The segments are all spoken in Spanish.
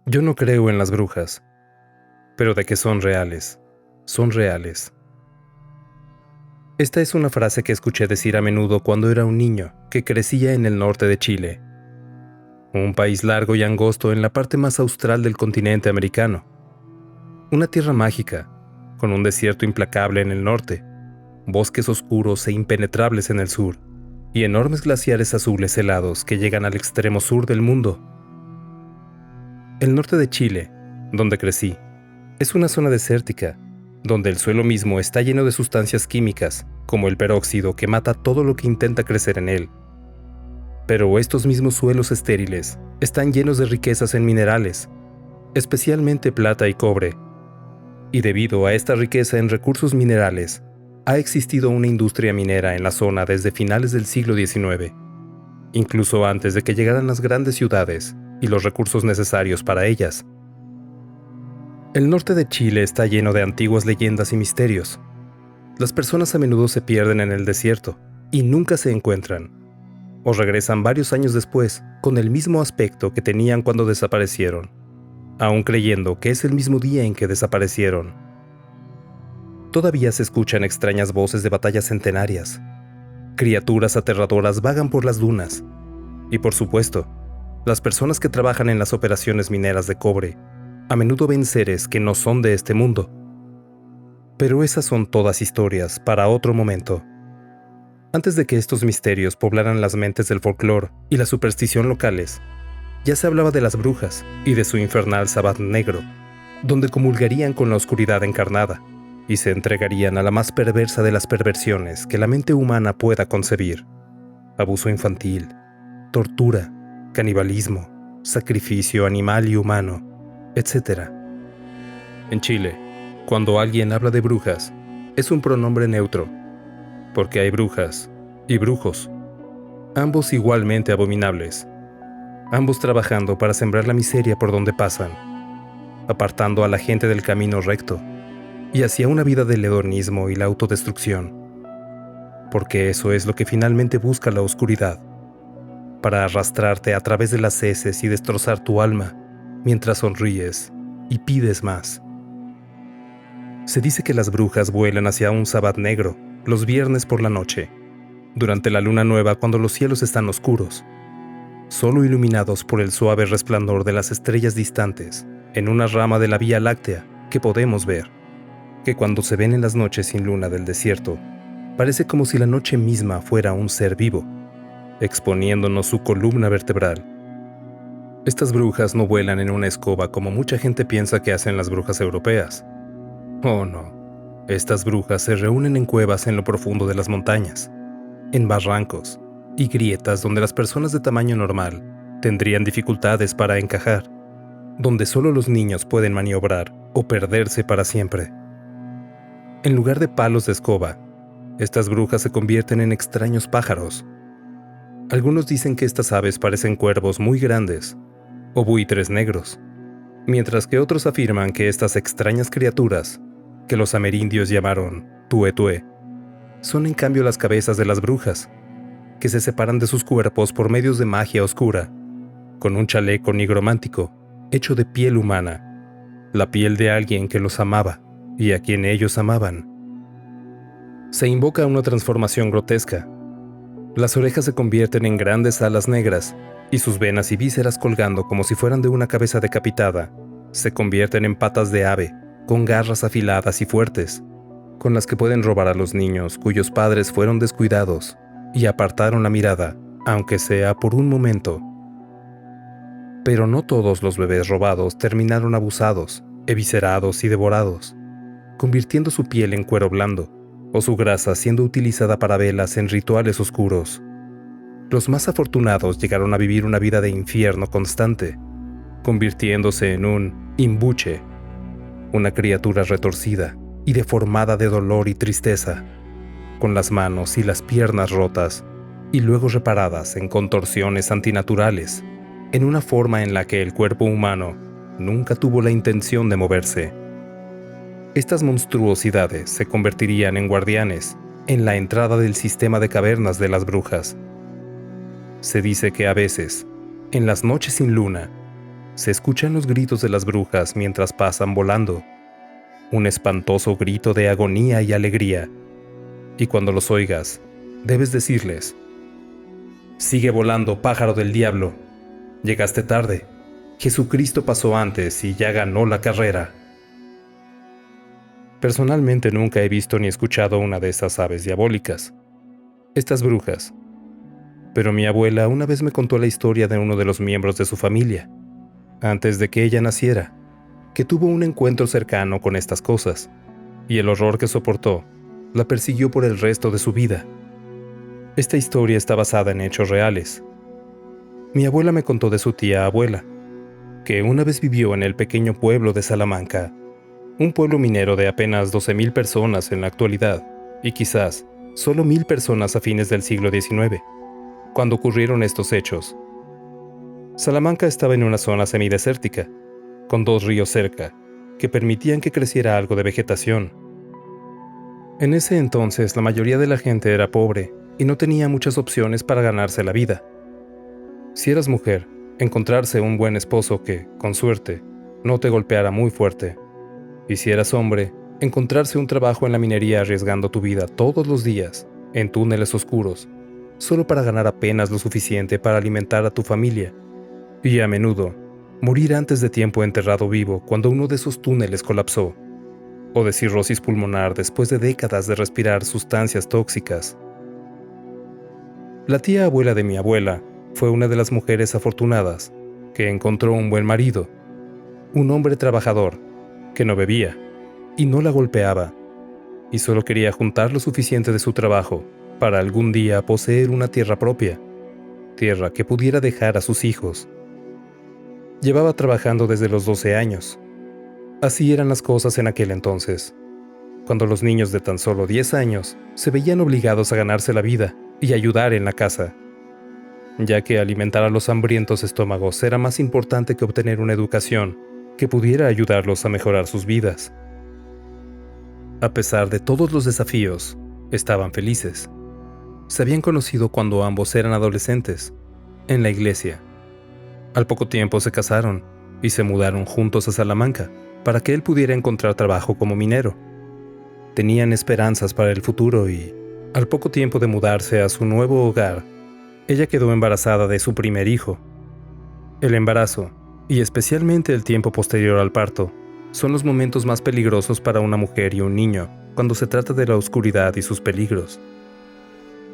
Yo no creo en las brujas, pero de que son reales, son reales. Esta es una frase que escuché decir a menudo cuando era un niño que crecía en el norte de Chile, un país largo y angosto en la parte más austral del continente americano. Una tierra mágica, con un desierto implacable en el norte, bosques oscuros e impenetrables en el sur, y enormes glaciares azules helados que llegan al extremo sur del mundo. El norte de Chile, donde crecí, es una zona desértica, donde el suelo mismo está lleno de sustancias químicas, como el peróxido que mata todo lo que intenta crecer en él. Pero estos mismos suelos estériles están llenos de riquezas en minerales, especialmente plata y cobre. Y debido a esta riqueza en recursos minerales, ha existido una industria minera en la zona desde finales del siglo XIX, incluso antes de que llegaran las grandes ciudades y los recursos necesarios para ellas. El norte de Chile está lleno de antiguas leyendas y misterios. Las personas a menudo se pierden en el desierto y nunca se encuentran, o regresan varios años después con el mismo aspecto que tenían cuando desaparecieron, aún creyendo que es el mismo día en que desaparecieron. Todavía se escuchan extrañas voces de batallas centenarias. Criaturas aterradoras vagan por las dunas. Y por supuesto, las personas que trabajan en las operaciones mineras de cobre a menudo ven seres que no son de este mundo. Pero esas son todas historias para otro momento. Antes de que estos misterios poblaran las mentes del folclore y la superstición locales, ya se hablaba de las brujas y de su infernal sabbat negro, donde comulgarían con la oscuridad encarnada y se entregarían a la más perversa de las perversiones que la mente humana pueda concebir: abuso infantil, tortura, canibalismo, sacrificio animal y humano, etc. En Chile, cuando alguien habla de brujas, es un pronombre neutro, porque hay brujas y brujos, ambos igualmente abominables, ambos trabajando para sembrar la miseria por donde pasan, apartando a la gente del camino recto y hacia una vida del hedonismo y la autodestrucción, porque eso es lo que finalmente busca la oscuridad, para arrastrarte a través de las heces y destrozar tu alma mientras sonríes y pides más. Se dice que las brujas vuelan hacia un sabbat negro los viernes por la noche, durante la luna nueva cuando los cielos están oscuros, solo iluminados por el suave resplandor de las estrellas distantes en una rama de la Vía Láctea que podemos ver, que cuando se ven en las noches sin luna del desierto, parece como si la noche misma fuera un ser vivo, exponiéndonos su columna vertebral. Estas brujas no vuelan en una escoba como mucha gente piensa que hacen las brujas europeas. Oh no, estas brujas se reúnen en cuevas en lo profundo de las montañas, en barrancos y grietas donde las personas de tamaño normal tendrían dificultades para encajar, donde solo los niños pueden maniobrar o perderse para siempre. En lugar de palos de escoba, estas brujas se convierten en extraños pájaros. Algunos dicen que estas aves parecen cuervos muy grandes o buitres negros, mientras que otros afirman que estas extrañas criaturas, que los amerindios llamaron tuetue, son en cambio las cabezas de las brujas, que se separan de sus cuerpos por medios de magia oscura, con un chaleco nigromántico hecho de piel humana, la piel de alguien que los amaba y a quien ellos amaban. Se invoca una transformación grotesca. Las orejas se convierten en grandes alas negras y sus venas y vísceras colgando como si fueran de una cabeza decapitada, se convierten en patas de ave, con garras afiladas y fuertes, con las que pueden robar a los niños cuyos padres fueron descuidados y apartaron la mirada, aunque sea por un momento. Pero no todos los bebés robados terminaron abusados, eviscerados y devorados, convirtiendo su piel en cuero blando, o su grasa siendo utilizada para velas en rituales oscuros. Los más afortunados llegaron a vivir una vida de infierno constante, convirtiéndose en un imbuche, una criatura retorcida y deformada de dolor y tristeza, con las manos y las piernas rotas y luego reparadas en contorsiones antinaturales, en una forma en la que el cuerpo humano nunca tuvo la intención de moverse. Estas monstruosidades se convertirían en guardianes en la entrada del sistema de cavernas de las brujas. Se dice que a veces, en las noches sin luna, se escuchan los gritos de las brujas mientras pasan volando. Un espantoso grito de agonía y alegría. Y cuando los oigas, debes decirles: «Sigue volando, pájaro del diablo. Llegaste tarde. Jesucristo pasó antes y ya ganó la carrera». Personalmente nunca he visto ni escuchado una de esas aves diabólicas, estas brujas. Pero mi abuela una vez me contó la historia de uno de los miembros de su familia, antes de que ella naciera, que tuvo un encuentro cercano con estas cosas, y el horror que soportó la persiguió por el resto de su vida. Esta historia está basada en hechos reales. Mi abuela me contó de su tía abuela, que una vez vivió en el pequeño pueblo de Salamanca, un pueblo minero de apenas 12,000 personas en la actualidad, y quizás solo 1,000 personas a fines del siglo XIX, cuando ocurrieron estos hechos. Salamanca estaba en una zona semidesértica, con 2 ríos cerca, que permitían que creciera algo de vegetación. En ese entonces la mayoría de la gente era pobre y no tenía muchas opciones para ganarse la vida. Si eras mujer, encontrarse un buen esposo que, con suerte, no te golpeara muy fuerte. Y si eras hombre, encontrarse un trabajo en la minería arriesgando tu vida todos los días, en túneles oscuros, solo para ganar apenas lo suficiente para alimentar a tu familia. Y a menudo, morir antes de tiempo enterrado vivo cuando uno de esos túneles colapsó, o de cirrosis pulmonar después de décadas de respirar sustancias tóxicas. La tía abuela de mi abuela fue una de las mujeres afortunadas que encontró un buen marido, un hombre trabajador, que no bebía y no la golpeaba, y solo quería juntar lo suficiente de su trabajo para algún día poseer una tierra propia, tierra que pudiera dejar a sus hijos. Llevaba trabajando desde los 12 años. Así eran las cosas en aquel entonces, cuando los niños de tan solo 10 años se veían obligados a ganarse la vida y ayudar en la casa, ya que alimentar a los hambrientos estómagos era más importante que obtener una educación que pudiera ayudarlos a mejorar sus vidas. A pesar de todos los desafíos, estaban felices. Se habían conocido cuando ambos eran adolescentes, en la iglesia. Al poco tiempo se casaron y se mudaron juntos a Salamanca para que él pudiera encontrar trabajo como minero. Tenían esperanzas para el futuro y, al poco tiempo de mudarse a su nuevo hogar, ella quedó embarazada de su primer hijo. El embarazo, y especialmente el tiempo posterior al parto, son los momentos más peligrosos para una mujer y un niño cuando se trata de la oscuridad y sus peligros.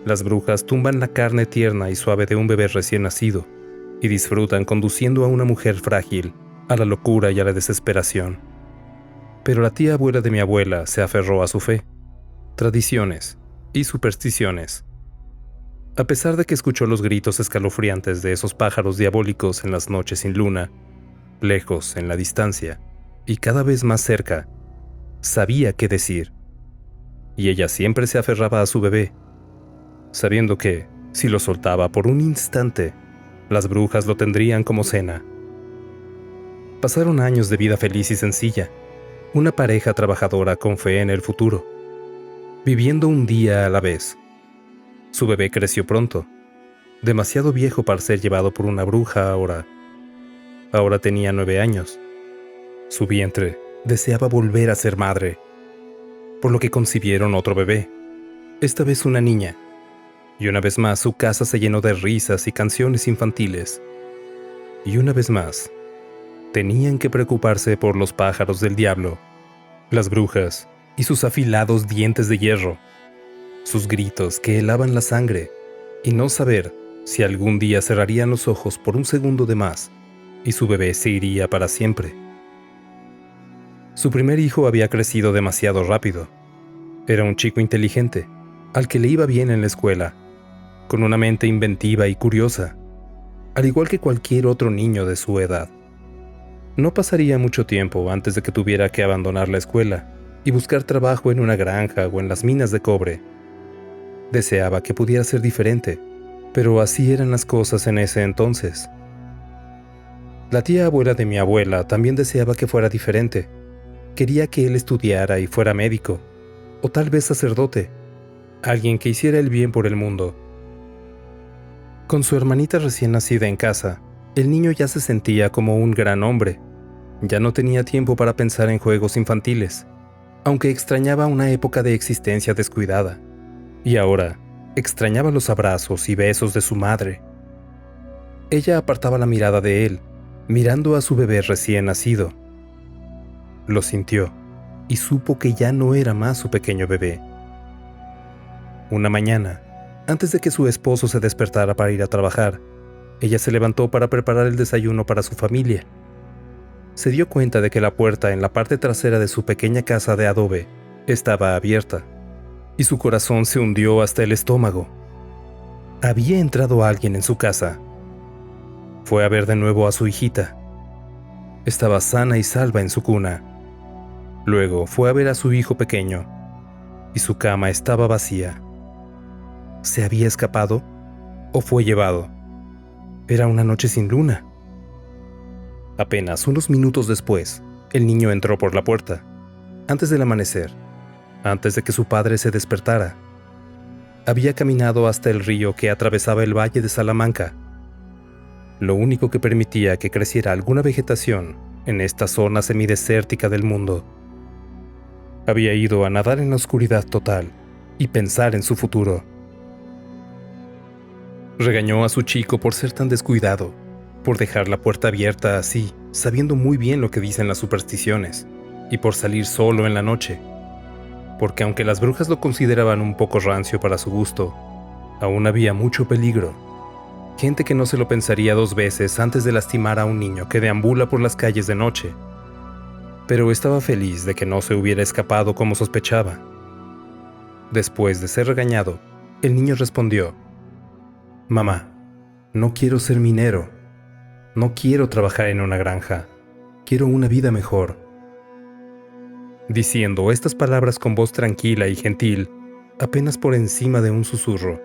Las brujas tumban la carne tierna y suave de un bebé recién nacido y disfrutan conduciendo a una mujer frágil a la locura y a la desesperación. Pero la tía abuela de mi abuela se aferró a su fe, tradiciones y supersticiones. A pesar de que escuchó los gritos escalofriantes de esos pájaros diabólicos en las noches sin luna, lejos en la distancia y cada vez más cerca, sabía qué decir. Y ella siempre se aferraba a su bebé, sabiendo que, si lo soltaba por un instante, las brujas lo tendrían como cena. Pasaron años de vida feliz y sencilla, una pareja trabajadora con fe en el futuro, viviendo un día a la vez. Su bebé creció pronto, demasiado viejo para ser llevado por una bruja ahora. Ahora tenía 9 años. Su vientre deseaba volver a ser madre, por lo que concibieron otro bebé, esta vez una niña. Y una vez más su casa se llenó de risas y canciones infantiles. Y una vez más, tenían que preocuparse por los pájaros del diablo, las brujas y sus afilados dientes de hierro, sus gritos que helaban la sangre, y no saber si algún día cerrarían los ojos por un segundo de más y su bebé se iría para siempre. Su primer hijo había crecido demasiado rápido. Era un chico inteligente, al que le iba bien en la escuela, con una mente inventiva y curiosa, al igual que cualquier otro niño de su edad. No pasaría mucho tiempo antes de que tuviera que abandonar la escuela y buscar trabajo en una granja o en las minas de cobre. Deseaba que pudiera ser diferente, pero así eran las cosas en ese entonces. La tía abuela de mi abuela también deseaba que fuera diferente. Quería que él estudiara y fuera médico, o tal vez sacerdote, alguien que hiciera el bien por el mundo. Con su hermanita recién nacida en casa, El niño ya se sentía como un gran hombre. Ya no tenía tiempo para pensar en juegos infantiles, aunque extrañaba una época de existencia descuidada. Y ahora, extrañaba los abrazos y besos de su madre. Ella apartaba la mirada de él, mirando a su bebé recién nacido. Lo sintió y supo que ya no era más su pequeño bebé. Una mañana, antes de que su esposo se despertara para ir a trabajar, ella se levantó para preparar el desayuno para su familia. Se dio cuenta de que la puerta en la parte trasera de su pequeña casa de adobe estaba abierta, y su corazón se hundió hasta el estómago. Había entrado alguien en su casa. Fue a ver de nuevo a su hijita. Estaba sana y salva en su cuna. Luego fue a ver a su hijo pequeño, y su cama estaba vacía. ¿Se había escapado o fue llevado? Era una noche sin luna. Apenas unos minutos después, el niño entró por la puerta, antes del amanecer, antes de que su padre se despertara. Había caminado hasta el río que atravesaba el valle de Salamanca, lo único que permitía que creciera alguna vegetación en esta zona semidesértica del mundo. Había ido a nadar en la oscuridad total y pensar en su futuro. Regañó a su chico por ser tan descuidado, por dejar la puerta abierta así, sabiendo muy bien lo que dicen las supersticiones, y por salir solo en la noche, porque aunque las brujas lo consideraban un poco rancio para su gusto, aún había mucho peligro. Gente que no se lo pensaría dos veces antes de lastimar a un niño que deambula por las calles de noche. Pero estaba feliz de que no se hubiera escapado como sospechaba. Después de ser regañado, el niño respondió: «Mamá, no quiero ser minero. No quiero trabajar en una granja. Quiero una vida mejor». Diciendo estas palabras con voz tranquila y gentil, apenas por encima de un susurro.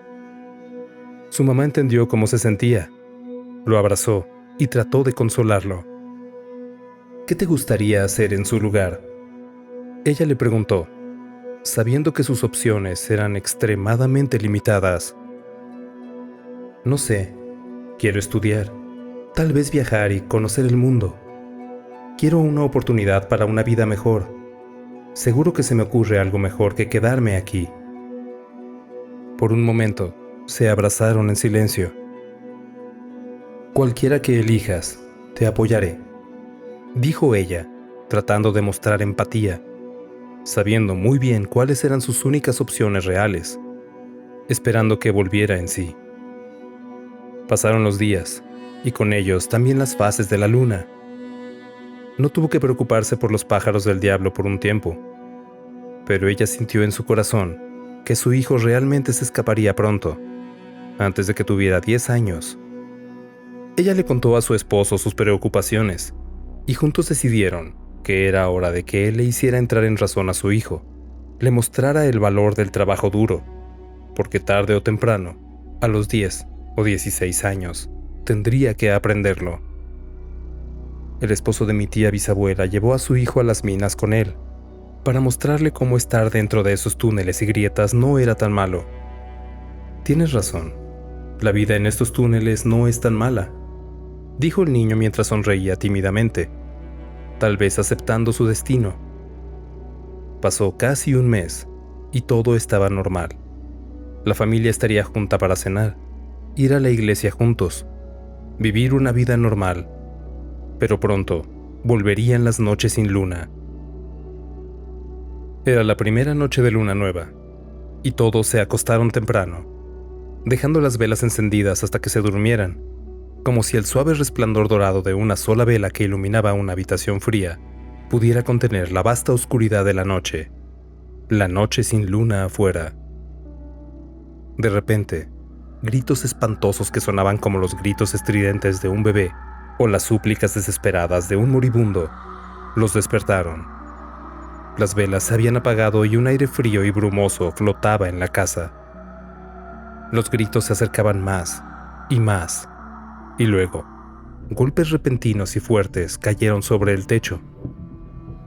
Su mamá entendió cómo se sentía. Lo abrazó y trató de consolarlo. «¿Qué te gustaría hacer en su lugar?», ella le preguntó, sabiendo que sus opciones eran extremadamente limitadas. «No sé. Quiero estudiar. Tal vez viajar y conocer el mundo. Quiero una oportunidad para una vida mejor. Seguro que se me ocurre algo mejor que quedarme aquí». Por un momento, se abrazaron en silencio. «Cualquiera que elijas, te apoyaré», dijo ella, tratando de mostrar empatía, sabiendo muy bien cuáles eran sus únicas opciones reales, esperando que volviera en sí. Pasaron los días, y con ellos también las fases de la luna. No tuvo que preocuparse por los pájaros del diablo por un tiempo, pero ella sintió en su corazón que su hijo realmente se escaparía pronto, antes de que tuviera 10 años. Ella le contó a su esposo sus preocupaciones, y juntos decidieron que era hora de que él le hiciera entrar en razón a su hijo, le mostrara el valor del trabajo duro, porque tarde o temprano, a los 10 o 16 años, tendría que aprenderlo. El esposo de mi tía bisabuela llevó a su hijo a las minas con él, para mostrarle cómo estar dentro de esos túneles y grietas no era tan malo. «Tienes razón, la vida en estos túneles no es tan mala», dijo el niño mientras sonreía tímidamente, tal vez aceptando su destino. Pasó casi un mes, y todo estaba normal. La familia estaría junta para cenar, ir a la iglesia juntos, vivir una vida normal, pero pronto volverían las noches sin luna. Era la primera noche de luna nueva, y todos se acostaron temprano, dejando las velas encendidas hasta que se durmieran, como si el suave resplandor dorado de una sola vela que iluminaba una habitación fría pudiera contener la vasta oscuridad de la noche sin luna afuera. De repente, gritos espantosos que sonaban como los gritos estridentes de un bebé o las súplicas desesperadas de un moribundo los despertaron. Las velas se habían apagado y un aire frío y brumoso flotaba en la casa. Los gritos se acercaban más y más, y luego, golpes repentinos y fuertes cayeron sobre el techo,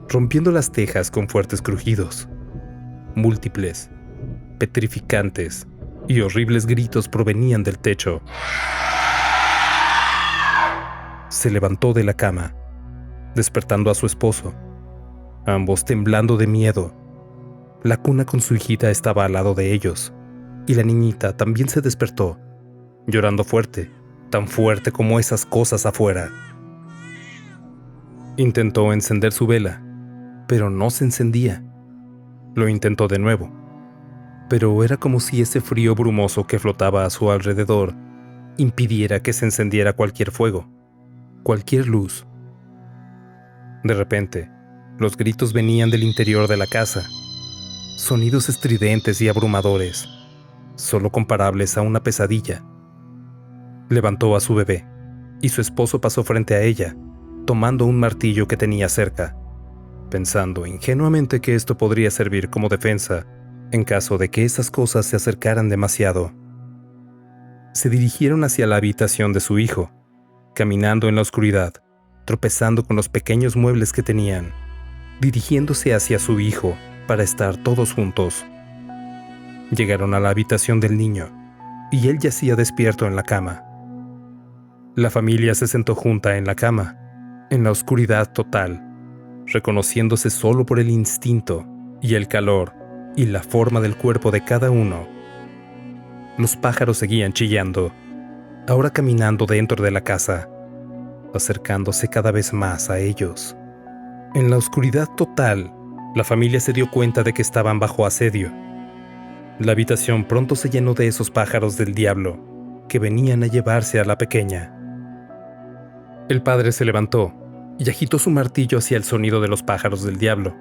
rompiendo las tejas con fuertes crujidos. Múltiples, petrificantes y horribles gritos provenían del techo. se levantó de la cama, despertando a su esposo, ambos temblando de miedo. La cuna con su hijita estaba al lado de ellos, y la niñita también se despertó, llorando fuerte, tan fuerte como esas cosas afuera. Intentó encender su vela, pero no se encendía. Lo intentó de nuevo, pero era como si ese frío brumoso que flotaba a su alrededor impidiera que se encendiera cualquier fuego, cualquier luz. De repente, los gritos venían del interior de la casa, sonidos estridentes y abrumadores, solo comparables a una pesadilla. Levantó a su bebé, y su esposo pasó frente a ella, tomando un martillo que tenía cerca, pensando ingenuamente que esto podría servir como defensa en caso de que esas cosas se acercaran demasiado. Se dirigieron hacia la habitación de su hijo, caminando en la oscuridad, tropezando con los pequeños muebles que tenían, dirigiéndose hacia su hijo para estar todos juntos. Llegaron a la habitación del niño, y él yacía despierto en la cama. La familia se sentó junta en la cama, en la oscuridad total, reconociéndose solo por el instinto y el calor y la forma del cuerpo de cada uno. Los pájaros seguían chillando, ahora caminando dentro de la casa, acercándose cada vez más a ellos. En la oscuridad total, la familia se dio cuenta de que estaban bajo asedio. La habitación pronto se llenó de esos pájaros del diablo que venían a llevarse a la pequeña. El padre se levantó y agitó su martillo hacia el sonido de los pájaros del diablo,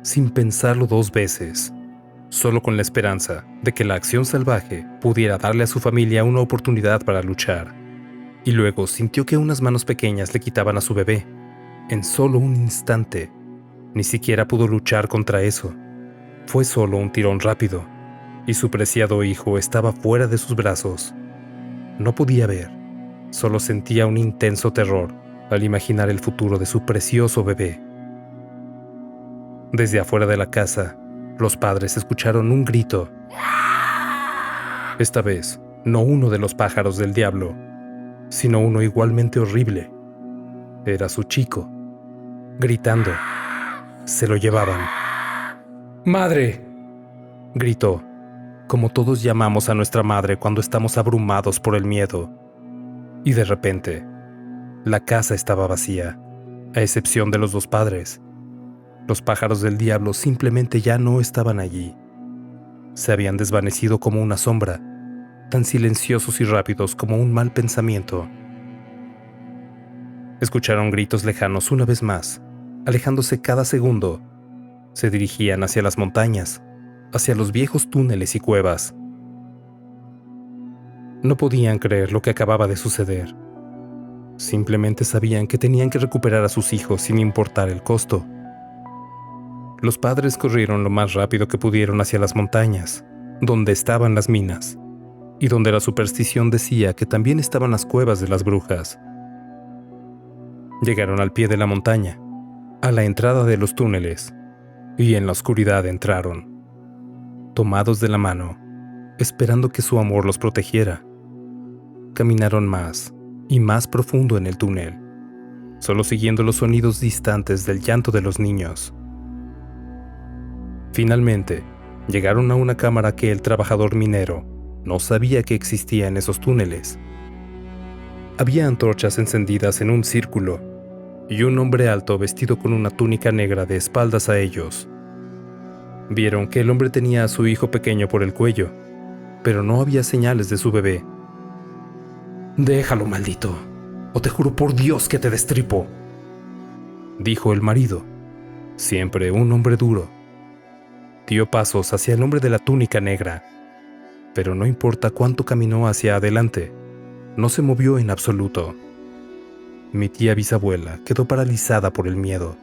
sin pensarlo dos veces, solo con la esperanza de que la acción salvaje pudiera darle a su familia una oportunidad para luchar. Y luego sintió que unas manos pequeñas le quitaban a su bebé. En solo un instante, ni siquiera pudo luchar contra eso. Fue solo un tirón rápido, y su preciado hijo estaba fuera de sus brazos. No podía ver, solo sentía un intenso terror al imaginar el futuro de su precioso bebé. Desde afuera de la casa, los padres escucharon un grito. Esta vez, no uno de los pájaros del diablo, sino uno igualmente horrible. Era su chico, gritando. Se lo llevaban. ¡Madre!, gritó, como todos llamamos a nuestra madre cuando estamos abrumados por el miedo. Y de repente, la casa estaba vacía, a excepción de los dos padres. Los pájaros del diablo simplemente ya no estaban allí. Se habían desvanecido como una sombra, tan silenciosos y rápidos como un mal pensamiento. Escucharon gritos lejanos una vez más, alejándose cada segundo. Se dirigían hacia las montañas, hacia los viejos túneles y cuevas. No podían creer lo que acababa de suceder. Simplemente sabían que tenían que recuperar a sus hijos sin importar el costo. Los padres corrieron lo más rápido que pudieron hacia las montañas, donde estaban las minas, y donde la superstición decía que también estaban las cuevas de las brujas. Llegaron al pie de la montaña, a la entrada de los túneles, y en la oscuridad entraron, tomados de la mano, esperando que su amor los protegiera. Caminaron más y más profundo en el túnel, solo siguiendo los sonidos distantes del llanto de los niños. Finalmente, llegaron a una cámara que el trabajador minero no sabía que existía en esos túneles. Había antorchas encendidas en un círculo, y un hombre alto vestido con una túnica negra de espaldas a ellos. Vieron que el hombre tenía a su hijo pequeño por el cuello, pero no había señales de su bebé. «Déjalo, maldito, o te juro por Dios que te destripo», dijo el marido, siempre un hombre duro. Dio pasos hacia el hombre de la túnica negra, pero no importa cuánto caminó hacia adelante, no se movió en absoluto. Mi tía bisabuela quedó paralizada por el miedo,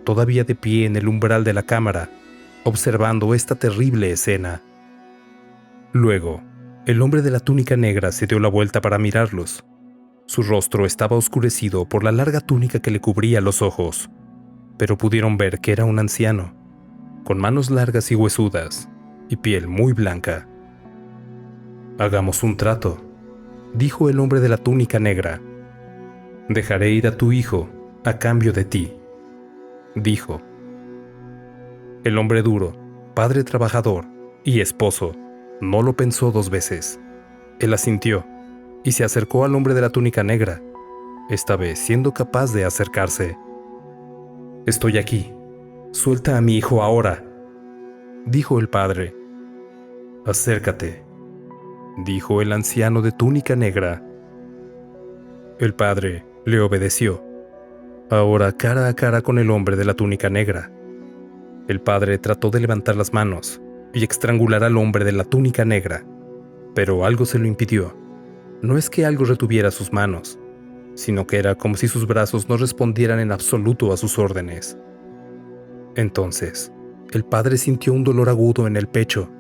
todavía de pie en el umbral de la cámara, observando esta terrible escena. Luego, el hombre de la túnica negra se dio la vuelta para mirarlos. Su rostro estaba oscurecido por la larga túnica que le cubría los ojos, pero pudieron ver que era un anciano, con manos largas y huesudas, y piel muy blanca. «Hagamos un trato», dijo el hombre de la túnica negra. Dejaré ir a tu hijo a cambio de ti, dijo. El hombre duro, padre trabajador y esposo, no lo pensó 2 veces. Él asintió y se acercó al hombre de la túnica negra, esta vez siendo capaz de acercarse. Estoy aquí. Suelta a mi hijo ahora, dijo el padre. Acércate, dijo el anciano de túnica negra. El padre le obedeció, ahora cara a cara con el hombre de la túnica negra. El padre trató de levantar las manos y estrangular al hombre de la túnica negra, pero algo se lo impidió. No es que algo retuviera sus manos, sino que era como si sus brazos no respondieran en absoluto a sus órdenes. Entonces, el padre sintió un dolor agudo en el pecho.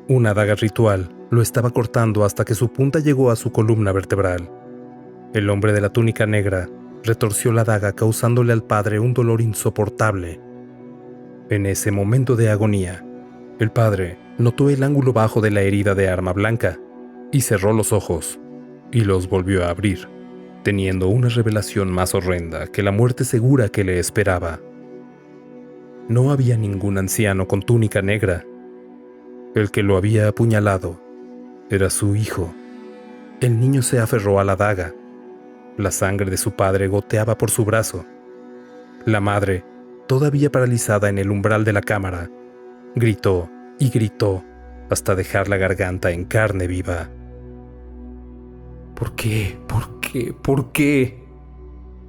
Una daga ritual lo estaba cortando hasta que su punta llegó a su columna vertebral. El hombre de la túnica negra retorció la daga causándole al padre un dolor insoportable. En ese momento de agonía, el padre notó el ángulo bajo de la herida de arma blanca y cerró los ojos y los volvió a abrir, teniendo una revelación más horrenda que la muerte segura que le esperaba. No había ningún anciano con túnica negra. El que lo había apuñalado era su hijo. El niño se aferró a la daga. La sangre de su padre goteaba por su brazo. La madre, todavía paralizada en el umbral de la cámara, gritó y gritó hasta dejar la garganta en carne viva. ¿Por qué? ¿Por qué? ¿Por qué?,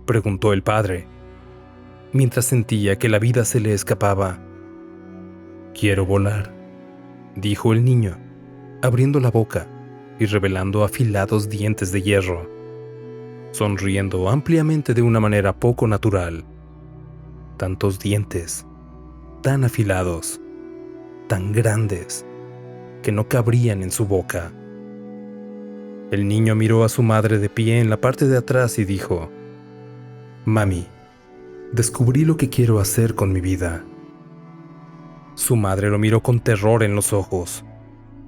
preguntó el padre, mientras sentía que la vida se le escapaba. Quiero volar, dijo el niño, abriendo la boca y revelando afilados dientes de hierro, sonriendo ampliamente de una manera poco natural. Tantos dientes, tan afilados, tan grandes, que no cabrían en su boca. El niño miró a su madre de pie en la parte de atrás y dijo: «Mami, descubrí lo que quiero hacer con mi vida». Su madre lo miró con terror en los ojos,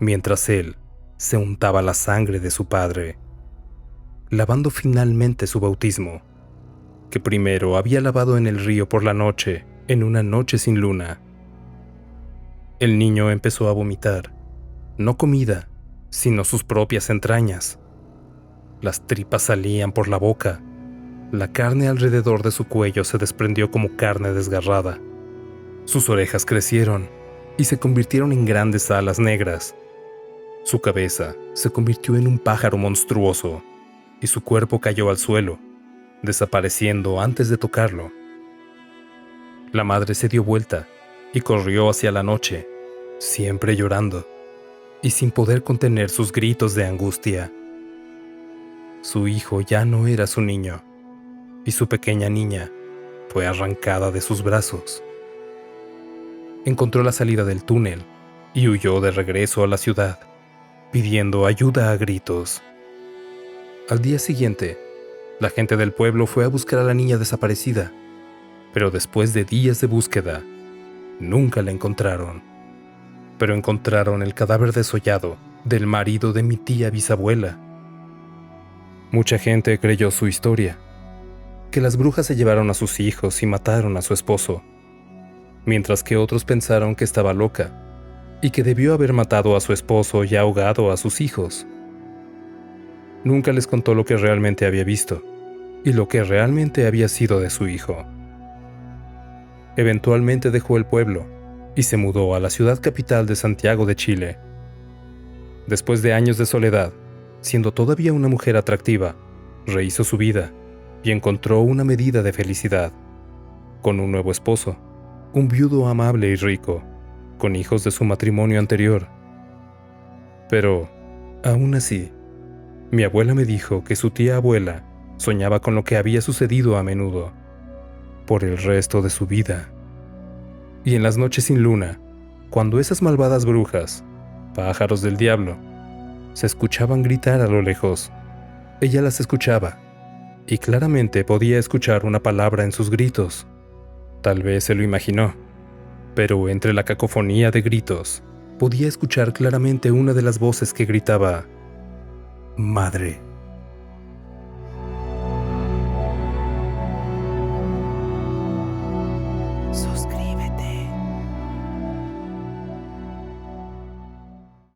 mientras él se untaba la sangre de su padre, lavando finalmente su bautismo, que primero había lavado en el río por la noche, en una noche sin luna. El niño empezó a vomitar, no comida, sino sus propias entrañas. Las tripas salían por la boca. La carne alrededor de su cuello se desprendió como carne desgarrada. Sus orejas crecieron y se convirtieron en grandes alas negras. Su cabeza se convirtió en un pájaro monstruoso y su cuerpo cayó al suelo, desapareciendo antes de tocarlo. La madre se dio vuelta y corrió hacia la noche, siempre llorando y sin poder contener sus gritos de angustia. Su hijo ya no era su niño, y su pequeña niña fue arrancada de sus brazos. Encontró la salida del túnel y huyó de regreso a la ciudad, pidiendo ayuda a gritos. Al día siguiente, la gente del pueblo fue a buscar a la niña desaparecida, pero después de días de búsqueda, nunca la encontraron. Pero encontraron el cadáver desollado del marido de mi tía bisabuela. Mucha gente creyó su historia, que las brujas se llevaron a sus hijos y mataron a su esposo, mientras que otros pensaron que estaba loca y que debió haber matado a su esposo y ahogado a sus hijos. Nunca les contó lo que realmente había visto y lo que realmente había sido de su hijo. Eventualmente dejó el pueblo y se mudó a la ciudad capital de Santiago de Chile. Después de años de soledad, siendo todavía una mujer atractiva, rehizo su vida y encontró una medida de felicidad, con un nuevo esposo, un viudo amable y rico, con hijos de su matrimonio anterior. Pero, aún así, mi abuela me dijo que su tía abuela soñaba con lo que había sucedido a menudo, por el resto de su vida. Y en las noches sin luna, cuando esas malvadas brujas, pájaros del diablo, se escuchaban gritar a lo lejos, ella las escuchaba, y claramente podía escuchar una palabra en sus gritos. Tal vez se lo imaginó, pero entre la cacofonía de gritos, podía escuchar claramente una de las voces que gritaba: «Madre». Suscríbete.